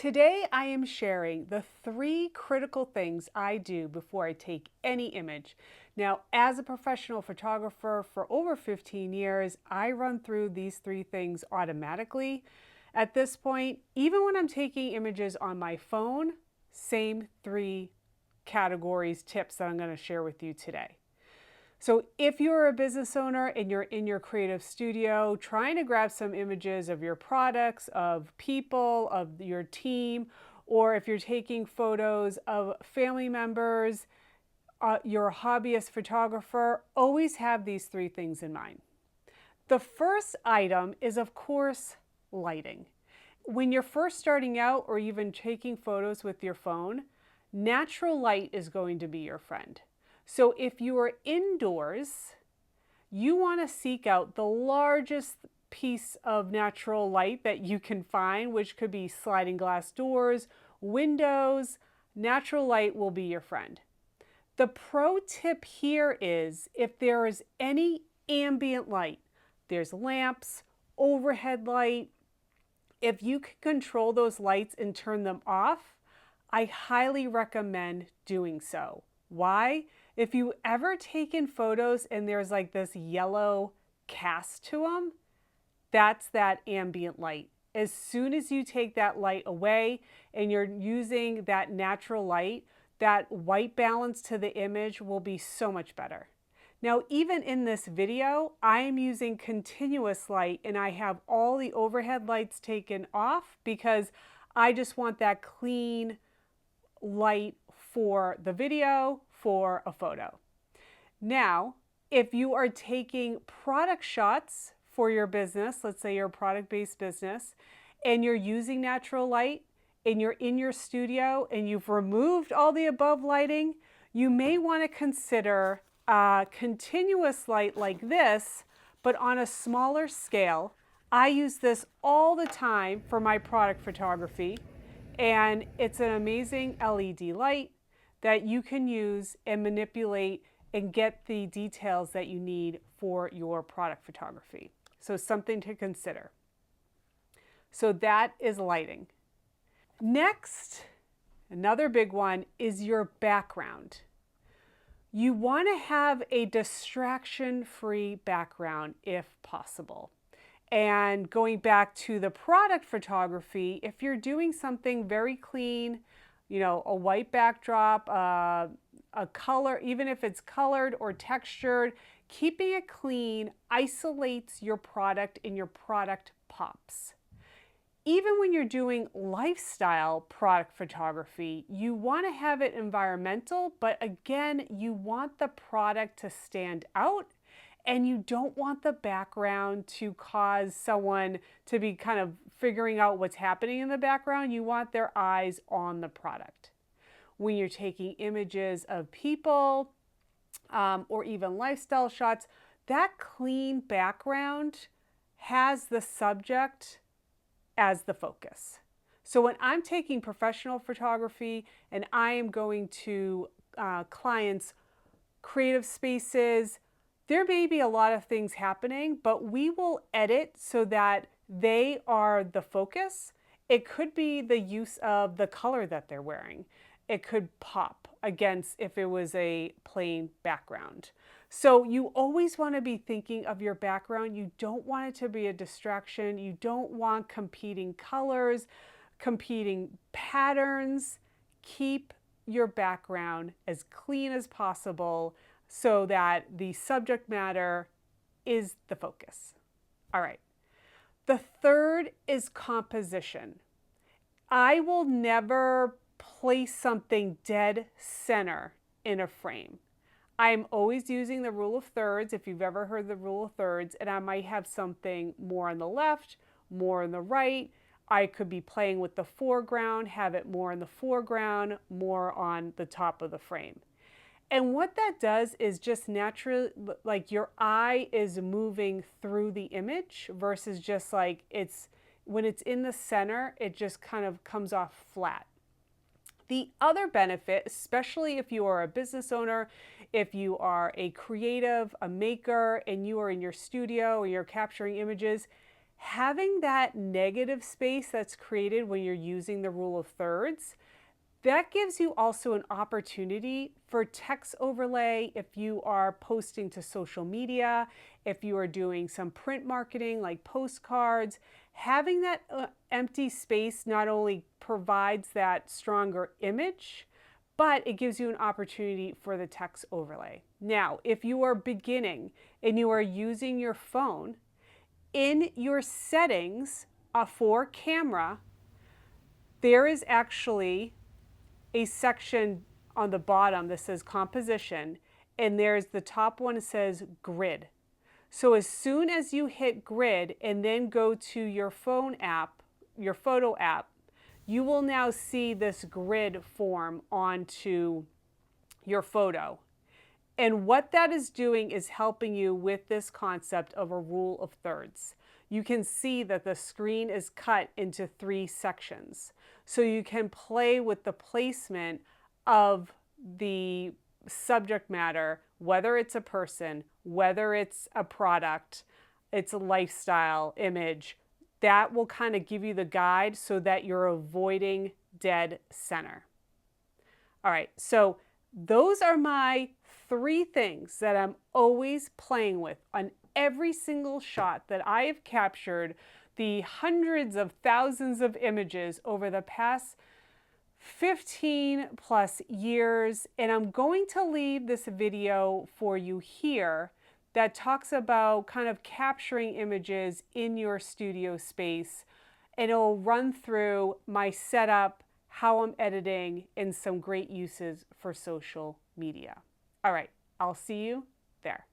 Today I am sharing the 3 critical things I do before I take any image. Now, as a professional photographer for over 15 years, I run through these 3 things automatically. At this point, even when I'm taking images on my phone, same 3 categories, tips that I'm going to share with you today. So if you're a business owner and you're in your creative studio trying to grab some images of your products, of people, of your team, or if you're taking photos of family members, you're a hobbyist photographer, always have these 3 things in mind. The first item is, of course, lighting. When you're first starting out or even taking photos with your phone, natural light is going to be your friend. So if you are indoors, you want to seek out the largest piece of natural light that you can find, which could be sliding glass doors, windows. Natural light will be your friend. The pro tip here is if there is any ambient light, there's lamps, overhead light, if you can control those lights and turn them off, I highly recommend doing so. Why? If you ever taken photos and there's like this yellow cast to them, that's that ambient light. As soon as you take that light away and you're using that natural light, that white balance to the image will be so much better. Now, even in this video, I am using continuous light and I have all the overhead lights taken off because I just want that clean light for the video, for a photo. Now, if you are taking product shots for your business, let's say you're a product-based business, and you're using natural light, and you're in your studio, and you've removed all the above lighting, you may want to consider continuous light like this, but on a smaller scale. I use this all the time for my product photography, and it's an amazing LED light that you can use and manipulate and get the details that you need for your product photography. So something to consider. So that is lighting. Next, another big one is your background. You want to have a distraction-free background if possible. And going back to the product photography, if you're doing something very clean, you know, a white backdrop, a color, even if it's colored or textured, keeping it clean isolates your product and your product pops. Even when you're doing lifestyle product photography, you want to have it environmental, but again, you want the product to stand out and you don't want the background to cause someone to be kind of figuring out what's happening in the background. You want their eyes on the product. When you're taking images of people or even lifestyle shots, that clean background has the subject as the focus. So when I'm taking professional photography and I am going to clients' creative spaces, there may be a lot of things happening, but we will edit so that they are the focus. It could be the use of the color that they're wearing. It could pop against if it was a plain background. So you always want to be thinking of your background. You don't want it to be a distraction. You don't want competing colors, competing patterns. Keep your background as clean as possible so that the subject matter is the focus. All right. The third is composition. I will never place something dead center in a frame. I'm always using the rule of thirds, if you've ever heard the rule of thirds, and I might have something more on the left, more on the right. I could be playing with the foreground, have it more in the foreground, more on the top of the frame. And what that does is just naturally, like your eye is moving through the image versus just like when it's in the center, it just kind of comes off flat. The other benefit, especially if you are a business owner, if you are a creative, a maker, and you are in your studio or you're capturing images, Having that negative space that's created when you're using the rule of thirds, that gives you also an opportunity for text overlay if you are posting to social media, if you are doing some print marketing like postcards. Having that empty space not only provides that stronger image, but it gives you an opportunity for the text overlay. Now, if you are beginning and you are using your phone, in your settings for camera, there is actually a section on the bottom that says composition, and there's the top one that says grid. So as soon as you hit grid and then go to your phone app, your photo app, you will now see this grid form onto your photo. And what that is doing is helping you with this concept of a rule of thirds. You can see that the screen is cut into 3 sections. So you can play with the placement of the subject matter, whether it's a person, whether it's a product, it's a lifestyle image. That will kind of give you the guide so that you're avoiding dead center. All right, so those are my 3 things that I'm always playing with on every single shot that I have captured the hundreds of thousands of images over the past 15 plus years. And I'm going to leave this video for you here that talks about kind of capturing images in your studio space. And it'll run through my setup, how I'm editing, and some great uses for social media. All right, I'll see you there.